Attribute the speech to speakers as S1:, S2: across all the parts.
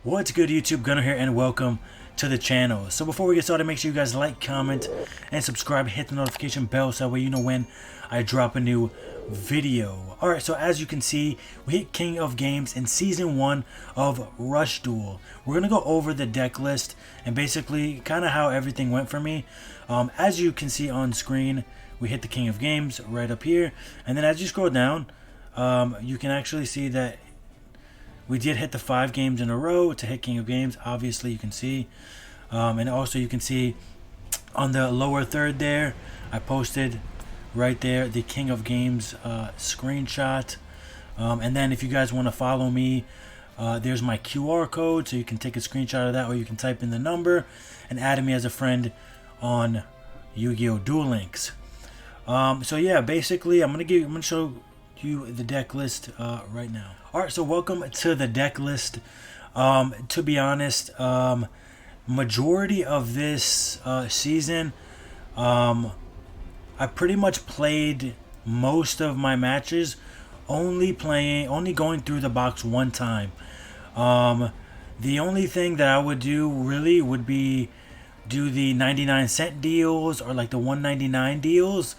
S1: What's good, YouTube? Gunner here, and welcome to the channel. So before we get started, make sure you guys like, comment, and subscribe. Hit the notification bell so that way you know when I drop a new video. Alright, so as you can see, we hit King of Games in Season 1 of Rush Duel. We're going to go over the deck list and basically kind of how everything went for me. As you can see on screen, we hit the King of Games right up here. And then as you scroll down, you can actually see that we did hit the 5 games in a row to hit King of Games. Obviously, you can see. And also, you can see on the lower third there, I posted right there the King of Games screenshot. And then if you guys want to follow me, there's my QR code. So you can take a screenshot of that, or you can type in the number and add me as a friend on Yu-Gi-Oh! Duel Links. So yeah, basically, I'm gonna show you the deck list right now. Alright, so welcome to the deck list. To be honest, majority of this season, I pretty much played most of my matches only going through the box one time. The only thing that I would do really would be do the 99-cent deals or like the 199 deals.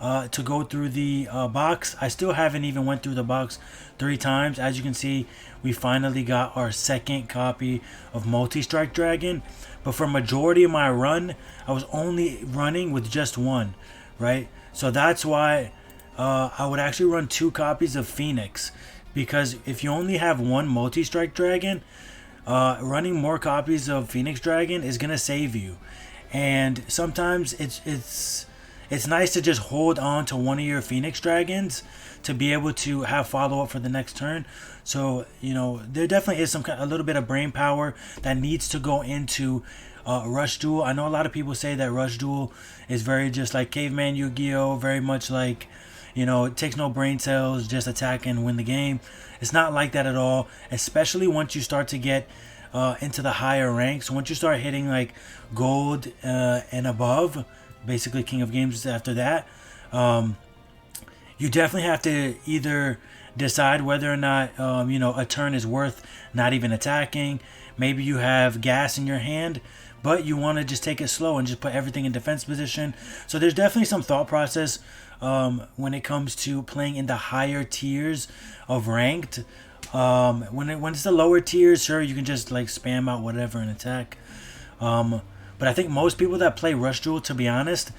S1: To go through the box. I still haven't even went through the box 3 times. As you can see, we finally got our second copy of Multi-Strike Dragon, but for majority of my run, I was only running with just one, right? So that's why I would actually run 2 copies of Phoenix, because if you only have one Multi-Strike Dragon, running more copies of Phoenix Dragon is gonna save you. And sometimes it's nice to just hold on to one of your Phoenix Dragons to be able to have follow-up for the next turn. So, you know, there definitely is a little bit of brain power that needs to go into Rush Duel. I know a lot of people say that Rush Duel is very just like Caveman Yu-Gi-Oh! Very much like, you know, it takes no brain cells, just attack and win the game. It's not like that at all, especially once you start to get into the higher ranks. Once you start hitting like gold and above, basically King of Games after that, you definitely have to either decide whether or not you know, a turn is worth not even attacking. Maybe you have gas in your hand, but you want to just take it slow and just put everything in defense position. So there's definitely some thought process when it comes to playing in the higher tiers of ranked. When it's the lower tiers, sure, you can just like spam out whatever and attack. But I think most people that play Rush Duel, to be honest,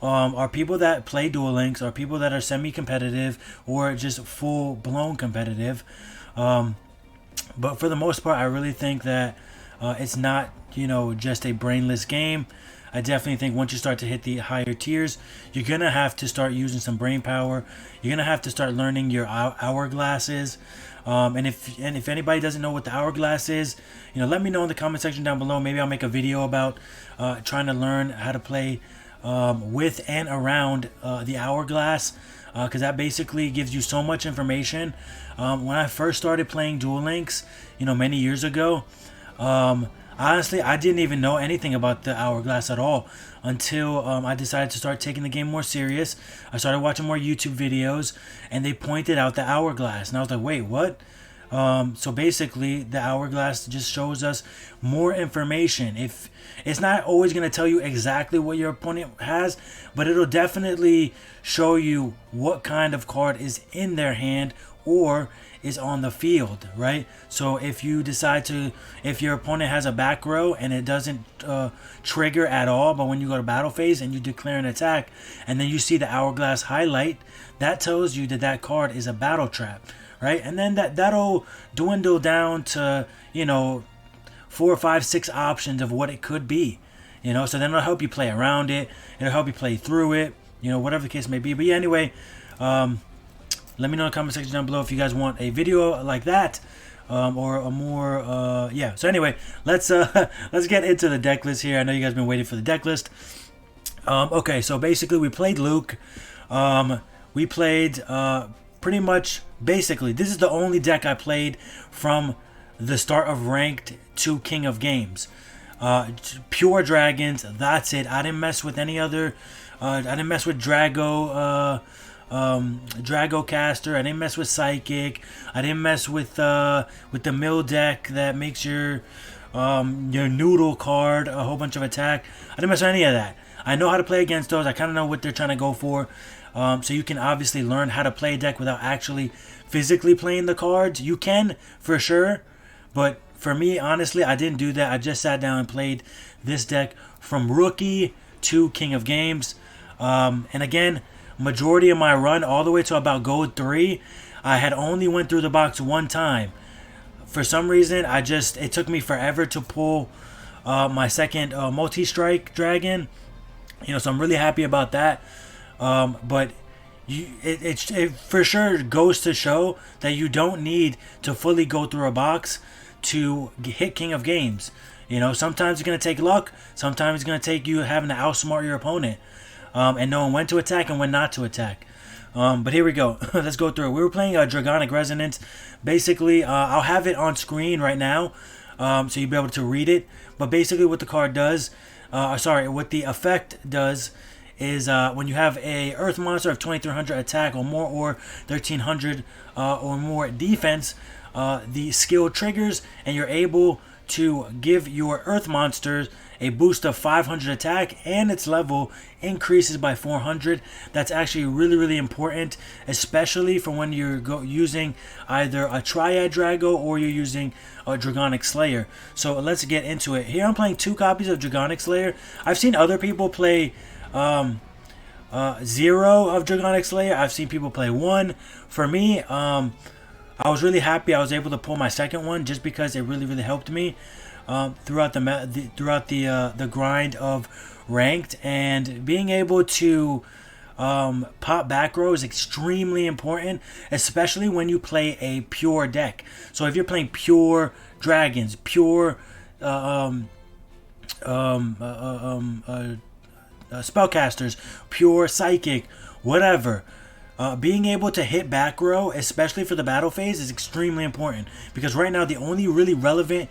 S1: are people that play Duel Links, or people that are semi-competitive or just full-blown competitive. But for the most part, I really think that it's not, you know, just a brainless game. I definitely think once you start to hit the higher tiers, you're going to have to start using some brain power. You're going to have to start learning your hourglasses. And if anybody doesn't know what the hourglass is, you know, let me know in the comment section down below. Maybe I'll make a video about trying to learn how to play with and around the hourglass, because that basically gives you so much information. When I first started playing Duel Links, you know, many years ago, honestly, I didn't even know anything about the hourglass at all until I decided to start taking the game more serious. I started watching more YouTube videos, and they pointed out the hourglass, and I was like, wait, what? So basically, the hourglass just shows us more information. If it's not always going to tell you exactly what your opponent has, but it'll definitely show you what kind of card is in their hand or is on the field, right? So if you decide to, if your opponent has a back row and it doesn't trigger at all, but when you go to battle phase and you declare an attack and then you see the hourglass highlight, that tells you that that card is a battle trap, right? And then that'll dwindle down to, you know, 4, 5, 6 options of what it could be, you know. So then it'll help you play around it, it'll help you play through it, you know, whatever the case may be. But yeah, anyway, let me know in the comment section down below if you guys want a video like that, or a more, yeah. So anyway, let's get into the deck list here. I know you guys have been waiting for the deck list. Okay, so basically we played Luke. We played pretty much, basically, this is the only deck I played from the start of Ranked to King of Games. Pure Dragons, that's it. I didn't mess with any other, I didn't mess with Drago, Dragocaster. I didn't mess with Psychic. I didn't mess with the mill deck that makes your noodle card a whole bunch of attack. I didn't mess with any of that. I know how to play against those. I kind of know what they're trying to go for. So you can obviously learn how to play a deck without actually physically playing the cards. You can, for sure. But for me, honestly, I didn't do that. I just sat down and played this deck from Rookie to King of Games. And again, majority of my run, all the way to about Gold 3, I had only went through the box one time. For some reason, it took me forever to pull my second multi-strike dragon. So I'm really happy about that. But it for sure goes to show that you don't need to fully go through a box to hit King of Games. Sometimes it's going to take luck. Sometimes it's going to take you having to outsmart your opponent and knowing when to attack and when not to attack. But here we go. Let's go through it. We were playing Dragonic Resonance. Basically, I'll have it on screen right now so you'll be able to read it. But basically what the card does, what the effect does is when you have a Earth monster of 2300 attack or more, or 1300 or more defense, the skill triggers and you're able to give your Earth monsters a boost of 500 attack, and its level increases by 400. That's actually really, really important, especially for when you're using either a Triad Drago or you're using a Dragonic Slayer. So let's get into it. Here I'm playing 2 copies of Dragonic Slayer. I've seen other people play 0 of Dragonic Slayer. I've seen people play 1. For me, I was really happy I was able to pull my second one just because it really, really helped me throughout the grind of ranked, and being able to pop back row is extremely important, especially when you play a pure deck. So if you're playing pure dragons, pure spellcasters, pure psychic, whatever. Being able to hit back row, especially for the battle phase, is extremely important. Because right now, the only really relevant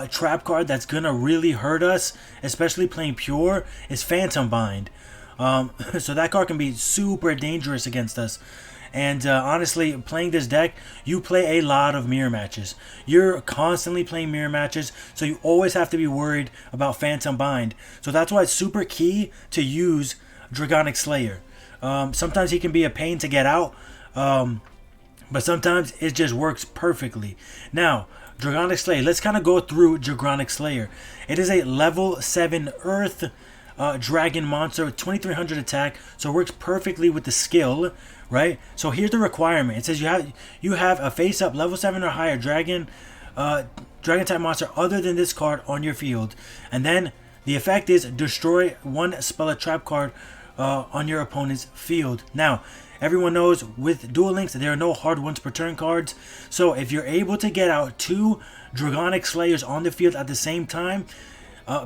S1: trap card that's going to really hurt us, especially playing pure, is Phantom Bind. So that card can be super dangerous against us. And honestly, playing this deck, you play a lot of mirror matches. You're constantly playing mirror matches, so you always have to be worried about Phantom Bind. So that's why it's super key to use Dragonic Slayer. Sometimes he can be a pain to get out, but sometimes it just works perfectly. Now, Dragonic Slayer, let's kind of go through Dragonic Slayer. It is a level 7 Earth dragon monster with 2300 attack, so it works perfectly with the skill, right? So here's the requirement. It says you have a face-up level 7 or higher dragon type monster other than this card on your field, and then the effect is destroy 1 spell or trap card on your opponent's field. Now, everyone knows with Duel Links there are no hard ones per turn cards. So if you're able to get out 2 Dragonic Slayers on the field at the same time,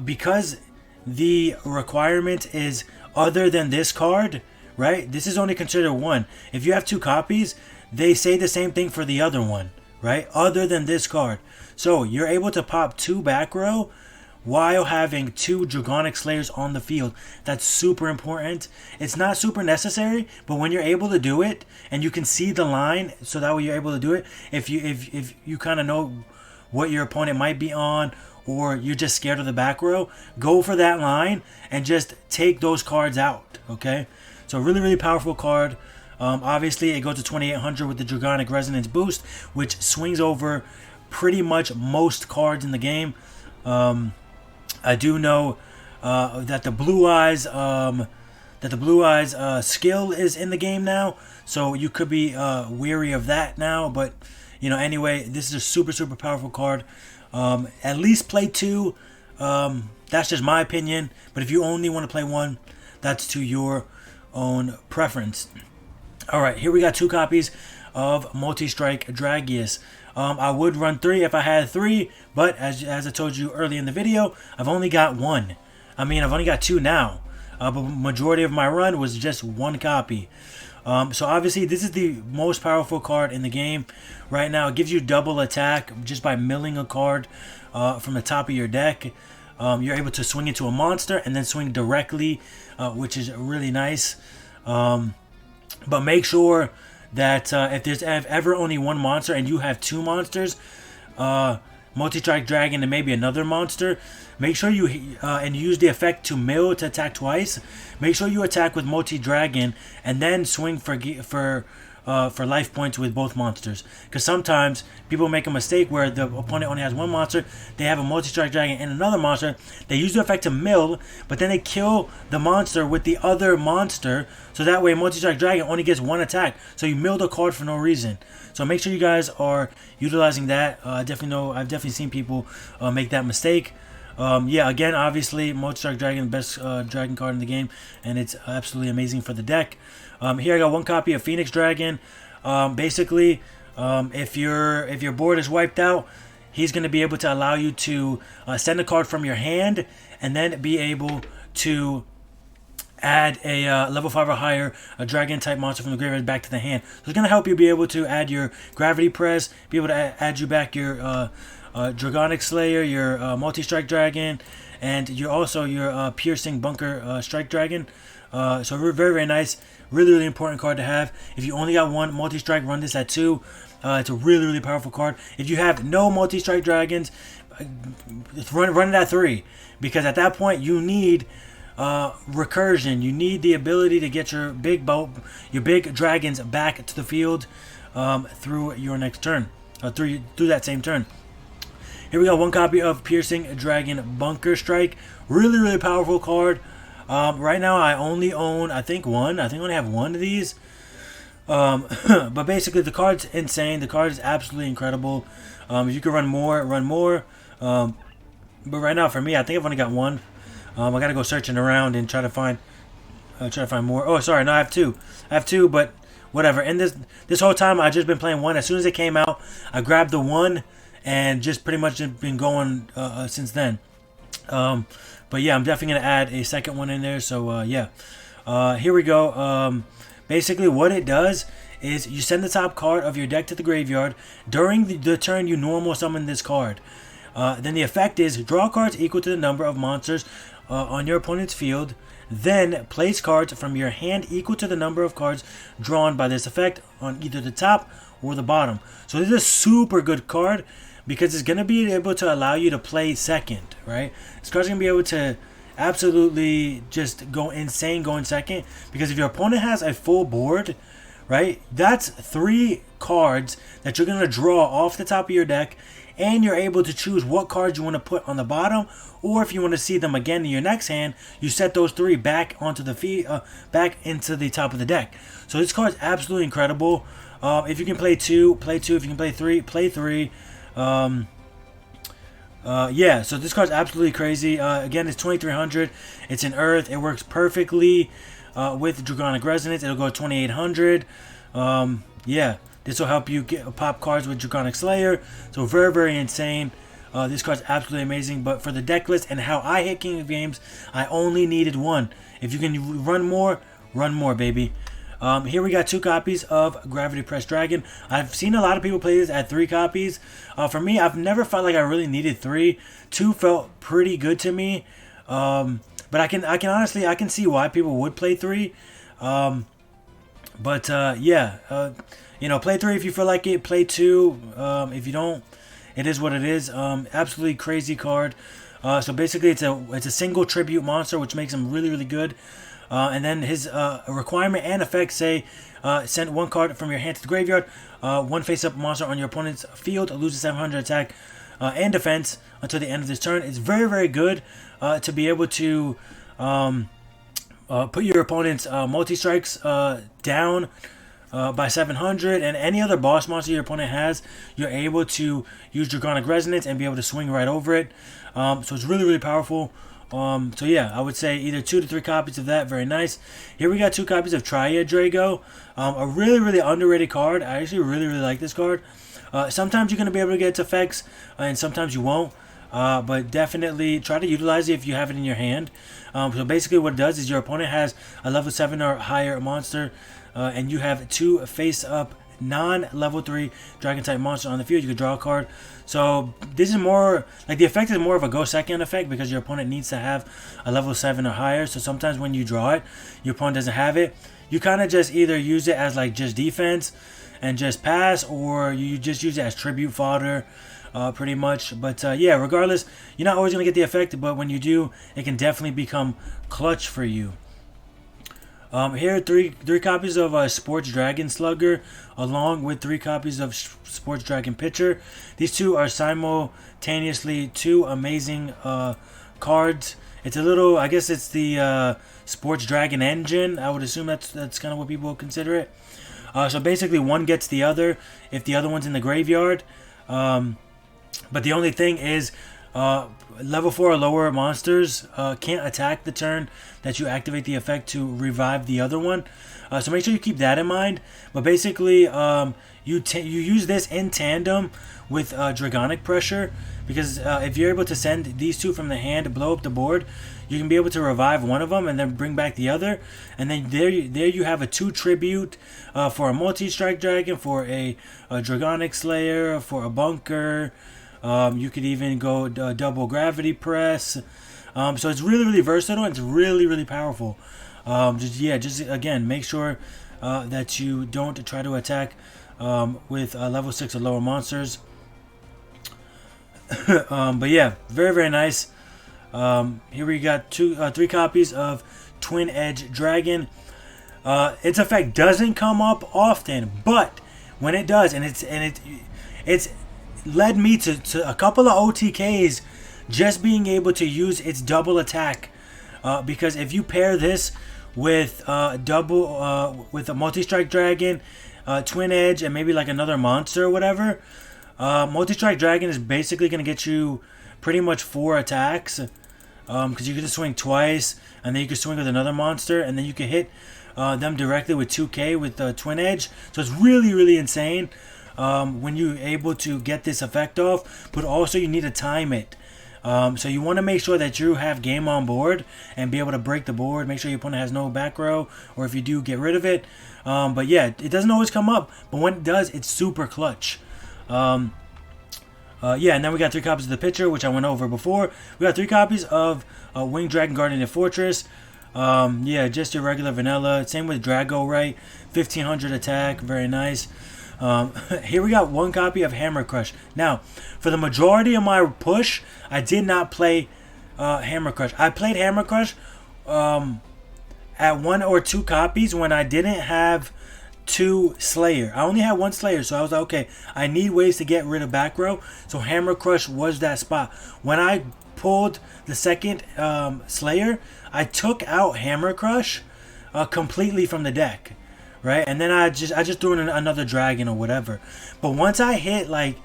S1: because the requirement is other than this card, right? This is only considered 1. If you have 2 copies, they say the same thing for the other one, right? Other than this card. So you're able to pop 2 back row while having 2 Dragonic Slayers on the field. That's super important. It's not super necessary, but when you're able to do it and you can see the line, so that way you're able to do it, if you kind of know what your opponent might be on, or you're just scared of the back row, go for that line and just take those cards out, okay? So really, really powerful card. Obviously, it goes to 2800 with the Dragonic Resonance boost, which swings over pretty much most cards in the game. I do know that the Blue Eyes skill is in the game now, so you could be weary of that now. But anyway, this is a super, super powerful card. At least play 2. That's just my opinion. But if you only want to play 1, that's to your own preference. All right, here we got 2 copies of Multi-Strike Dragius. I would run 3 if I had 3, but as I told you early in the video, I've only got 1. I mean, I've only got 2 now, but majority of my run was just 1 copy. So obviously, this is the most powerful card in the game right now. It gives you double attack just by milling a card from the top of your deck. You're able to swing into a monster and then swing directly, which is really nice. But make sure that if there's ever only one monster and you have two monsters, multi-strike dragon and maybe another monster, make sure you and use the effect to mill to attack twice. Make sure you attack with multi-dragon and then swing for life points with both monsters, because sometimes people make a mistake where the opponent only has one monster, they have a multi-strike dragon and another monster, they use the effect to mill, but then they kill the monster with the other monster, so that way multi-strike dragon only gets one attack, so you mill the card for no reason. So make sure you guys are utilizing that. I've definitely seen people make that mistake. Yeah, again, obviously, multi-strike dragon, the best dragon card in the game, and it's absolutely amazing for the deck. Here I got one copy of Phoenix Dragon. Basically, if your board is wiped out, he's going to be able to allow you to send a card from your hand and then be able to add a level 5 or higher, a dragon type monster from the graveyard back to the hand. So it's going to help you be able to add your gravity press, be able to add you back your Dragonic Slayer, your multi-strike dragon, and your piercing bunker strike dragon. So very, very nice. Really, really important card to have. If you only got one multi-strike, run this at 2. It's a really, really powerful card. If you have no multi-strike dragons, run it at 3, because at that point you need recursion. You need the ability to get your big dragons back to the field through your next turn, through that same turn. Here we got one copy of Piercing Dragon Bunker Strike. Really, really powerful card. Right now I only own, I think I only have one of these. But basically the card's insane. The card is absolutely incredible. If you could run more, run more. But right now for me, I think I've only got one. I gotta go searching around and try to find more. Oh, sorry, no, I have two. But whatever. And this whole time I've just been playing one. As soon as it came out, I grabbed the one and just pretty much been going since then. But yeah, I'm definitely going to add a second one in there. So yeah, here we go. Basically what it does is you send the top card of your deck to the graveyard. During the turn you normal summon this card. Then the effect is draw cards equal to the number of monsters on your opponent's field. Then place cards from your hand equal to the number of cards drawn by this effect on either the top or the bottom. So this is a super good card, because it's going to be able to allow you to play second, right? This card's going to be able to absolutely just go insane going second, because if your opponent has a full board, right, that's 3 cards that you're going to draw off the top of your deck, and you're able to choose what cards you want to put on the bottom, or if you want to see them again in your next hand, you set those 3 back onto the back into the top of the deck. So this card is absolutely incredible. If you can play 2, play 2. If you can play 3, play 3. Yeah, so this card's absolutely crazy. Again, it's 2300. It's in Earth. It works perfectly with Dragonic Resonance. It'll go 2800. Yeah, this will help you get pop cards with Dragonic Slayer. So very, very insane. This card's absolutely amazing. But for the deck list and how I hit King of Games, I only needed 1. If you can run more, baby. Here we got 2 copies of Gravity Press Dragon. I've seen a lot of people play this at 3 copies. For me, I've never felt like I really needed 3. 2 felt pretty good to me. But I can honestly, I can see why people would play 3. Yeah, you know, play 3 if you feel like it. Play 2 if you don't. It is what it is. Absolutely crazy card. So basically, it's a single tribute monster, which makes him really, really good. And then his requirement and effects say send 1 card from your hand to the graveyard. 1 face-up monster on your opponent's field loses 700 attack and defense until the end of this turn. It's very, very good to be able to put your opponent's multi-strikes down by 700, and any other boss monster your opponent has, you're able to use Dragonic Resonance and be able to swing right over it. So it's really, really powerful. So yeah, I would say either 2 to 3 copies of that. Very nice. Here we got 2 copies of Triad Drago. A really, really underrated card. I actually really, really like this card. Sometimes you're going to be able to get its effects, and sometimes you won't. But definitely try to utilize it if you have it in your hand. So basically what it does is your opponent has a level 7 or higher monster, and you have 2 face-up non-level 3 dragon type monster on the field. You can draw a card. So this is more like the effect is more of a go second effect, because your opponent needs to have a level 7 or higher. So sometimes when you draw it, your opponent doesn't have it, you kind of just either use it as like just defense and just pass, or you just use it as tribute fodder, pretty much. But yeah, regardless, you're not always going to get the effect, but when you do, it can definitely become clutch for you. Here are three copies of Sports Dragon Slugger, along with 3 copies of Sports Dragon Pitcher. These two are simultaneously 2 amazing cards. It's a little, I guess it's the Sports Dragon engine. I would assume that's kind of what people consider it. So basically, one gets the other if the other one's in the graveyard. But the only thing is, level 4 or lower monsters can't attack the turn that you activate the effect to revive the other one. So make sure you keep that in mind. But basically, you use this in tandem with Dragonic Pressure, because if you're able to send these 2 from the hand to blow up the board, you can be able to revive one of them and then bring back the other. And then there you have a 2 tribute for a multi-strike dragon, for a Dragonic Slayer, for a bunker. You could even go double gravity press. So it's really versatile, and it's really powerful. Just again, make sure that you don't try to attack with level 6 or lower monsters. But yeah, very nice. Here we got 3 copies of Twin Edge Dragon. Its effect doesn't come up often, but when it does, and it's led me to a couple of OTKs just being able to use its double attack, because if you pair this with with a multi-strike dragon, Twin Edge, and maybe like another monster or whatever, multi-strike dragon is basically going to get you pretty much 4 attacks, because you can just swing twice, and then you can swing with another monster, and then you can hit them directly with 2k with Twin Edge. So it's really insane when you're able to get this effect off, but also you need to time it. So you want to make sure that you have game on board and be able to break the board. Make sure your opponent has no back row, or if you do, get rid of it. But yeah, it doesn't always come up, but when it does, it's super clutch. Yeah, and then we got 3 copies of the pitcher, which I went over before. We got 3 copies of Winged Dragon Guardian Fortress. Yeah, just your regular vanilla. Same with Drago, right? 1500 attack, very nice. Here we got 1 copy of Hammer Crush. Now, for the majority of my push, I did not play Hammer Crush. I played Hammer Crush at 1 or 2 copies when I didn't have 2 Slayer. I only had 1 Slayer, so I was like, okay, I need ways to get rid of back row. So Hammer Crush was that spot. When I pulled the second Slayer, I took out Hammer Crush completely from the deck. Right, and then I just threw in another dragon or whatever. But once I hit like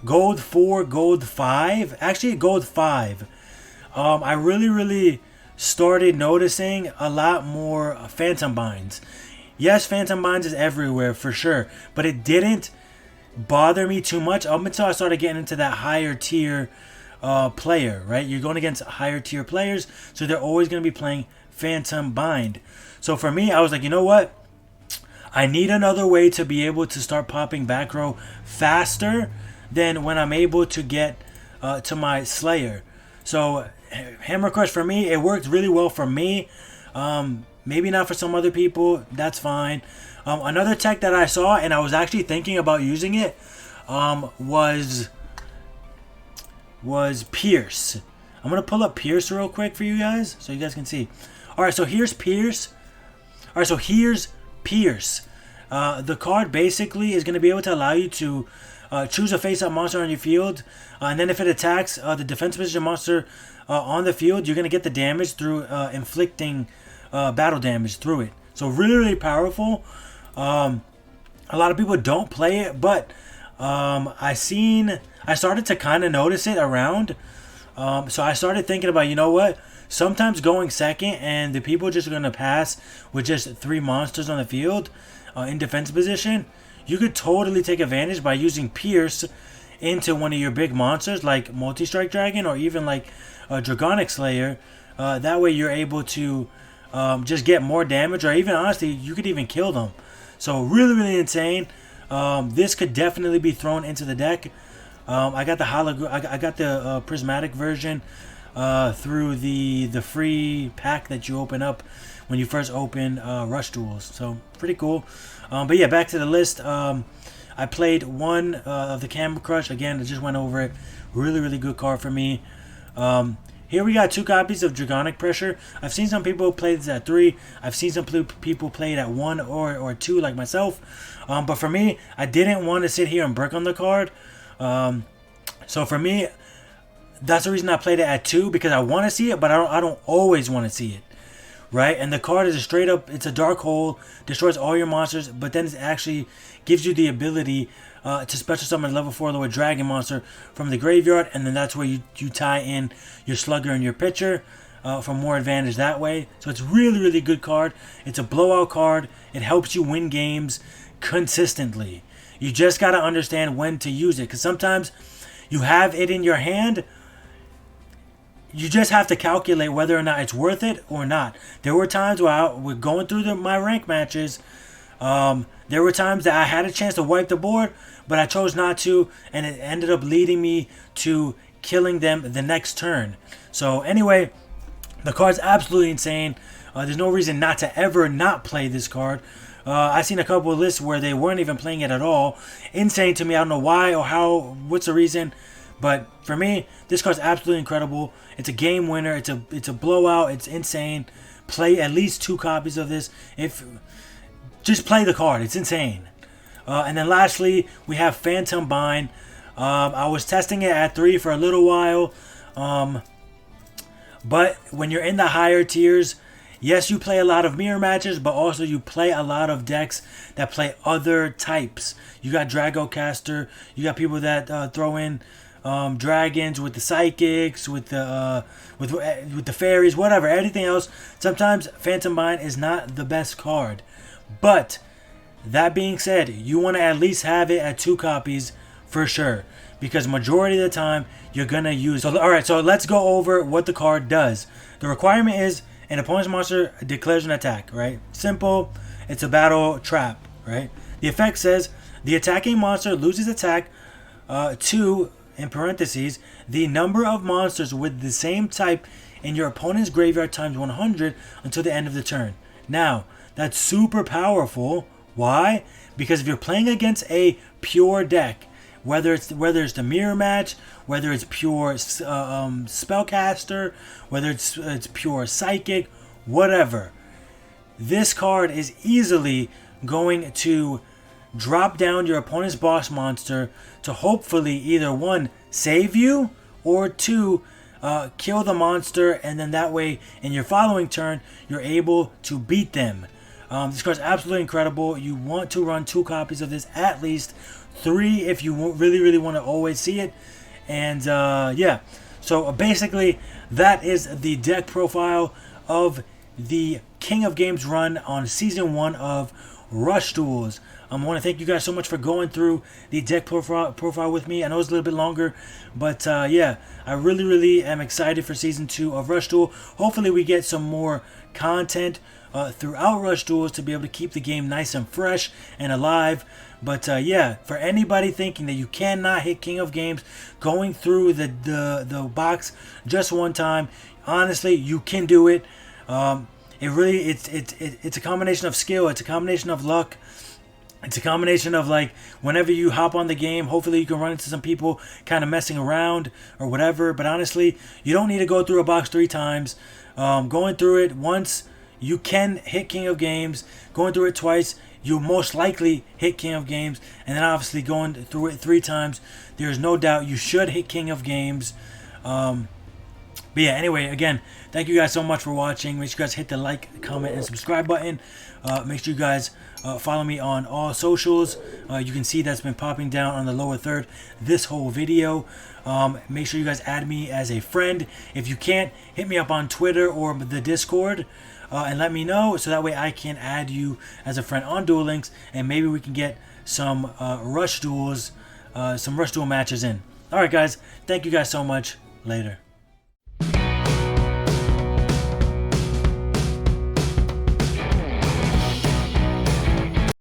S1: gold 4, gold 5, actually gold 5, I really started noticing a lot more Phantom Binds. Yes, Phantom Binds is everywhere for sure, but it didn't bother me too much up until I started getting into that higher tier player. Right, you're going against higher tier players, so they're always going to be playing Phantom Bind. So for me, I was like, you know what? I need another way to be able to start popping back row faster than when I'm able to get to my Slayer. So Hammer Crush for me, it worked really well for me. Maybe not for some other people, that's fine. Another tech that I saw, and I was actually thinking about using it, was Pierce. I'm going to pull up Pierce real quick for you guys so you guys can see. Alright, so here's Pierce. Alright, so here's Pierce. The card basically is going to be able to allow you to choose a face-up monster on your field, and then if it attacks the defense position monster on the field, you're going to get the damage through inflicting battle damage through it. So really powerful. A lot of people don't play it, but I started to kind of notice it around. So I started thinking about, you know what? Sometimes going second and the people just going to pass with just 3 monsters on the field in defense position, you could totally take advantage by using Pierce into one of your big monsters like Multi-Strike Dragon or even like a Dragonic Slayer. That way you're able to just get more damage, or even honestly, you could even kill them. So really insane. This could definitely be thrown into the deck. I got the prismatic version through the free pack that you open up when you first open Rush Duels. So pretty cool. But yeah, back to the list. I played one of the Camera Crush. Again, I just went over it. Really, really good card for me. Here we got 2 copies of Dragonic Pressure. I've seen some people play this at 3. I've seen some people play it at 1 or 2 like myself. But for me, I didn't want to sit here and brick on the card. So for me, that's the reason I played it at 2, because I want to see it, but I don't always want to see it. Right? And the card is a straight up, it's a dark hole, destroys all your monsters, but then it actually gives you the ability to special summon level 4 lower dragon monster from the graveyard, and then that's where you tie in your slugger and your pitcher for more advantage that way. So it's really, really good card. It's a blowout card. It helps you win games consistently. You just got to understand when to use it, because sometimes you have it in your hand. You just have to calculate whether or not it's worth it or not. There were times where I was going through my rank matches. There were times that I had a chance to wipe the board, but I chose not to, and it ended up leading me to killing them the next turn. So anyway, the card's absolutely insane. There's no reason not to ever not play this card. I've seen a couple of lists where they weren't even playing it at all. Insane to me. I don't know why or how. What's the reason? But for me, this card's absolutely incredible. It's a game winner. It's a blowout. It's insane. Play at least 2 copies of this. Just play the card. It's insane. And then lastly, we have Phantom Bind. I was testing it at 3 for a little while. But when you're in the higher tiers, yes, you play a lot of mirror matches, but also you play a lot of decks that play other types. You got Dragocaster. You got people that throw in dragons with the psychics, with the fairies, whatever, anything else. Sometimes Phantom Bind is not the best card, but that being said, you want to at least have it at 2 copies for sure, because majority of the time you're gonna use. So all right, so let's go over what the card does. The requirement is an opponent's monster declares an attack. Right, simple. It's a battle trap. Right. The effect says the attacking monster loses attack to, in parentheses, the number of monsters with the same type in your opponent's graveyard times 100 until the end of the turn. Now, that's super powerful. Why? Because if you're playing against a pure deck, whether it's the mirror match, whether it's pure spellcaster, whether it's pure psychic, whatever, this card is easily going to drop down your opponent's boss monster to hopefully either 1, save you, or 2, kill the monster, and then that way in your following turn you're able to beat them. This card's absolutely incredible. You want to run 2 copies of this, at least 3 if you really, really want to always see it. And yeah, so basically that is the deck profile of the King of Games run on Season 1 of Rush Duels. I want to thank you guys so much for going through the deck profile with me. I know it's a little bit longer, but yeah, I really, really am excited for Season 2 of Rush Duel. Hopefully we get some more content throughout Rush Duels to be able to keep the game nice and fresh and alive. But yeah, for anybody thinking that you cannot hit King of Games going through the box just one time, honestly, you can do it. It's a combination of skill. It's a combination of luck. It's a combination of, like, whenever you hop on the game, hopefully you can run into some people kind of messing around or whatever. But honestly, you don't need to go through a box 3 times. Going through it once, you can hit King of Games. Going through it twice, you most likely hit King of Games. And then obviously going through it 3 times, there's no doubt you should hit King of Games. But yeah, anyway, again, thank you guys so much for watching. Make sure you guys hit the like, comment, and subscribe button. Make sure you guys follow me on all socials. You can see that's been popping down on the lower third this whole video. Make sure you guys add me as a friend. If you can't, hit me up on Twitter or the Discord and let me know, so that way I can add you as a friend on Duel Links, and maybe we can get some Rush Duel matches in. Alright guys, thank you guys so much. Later.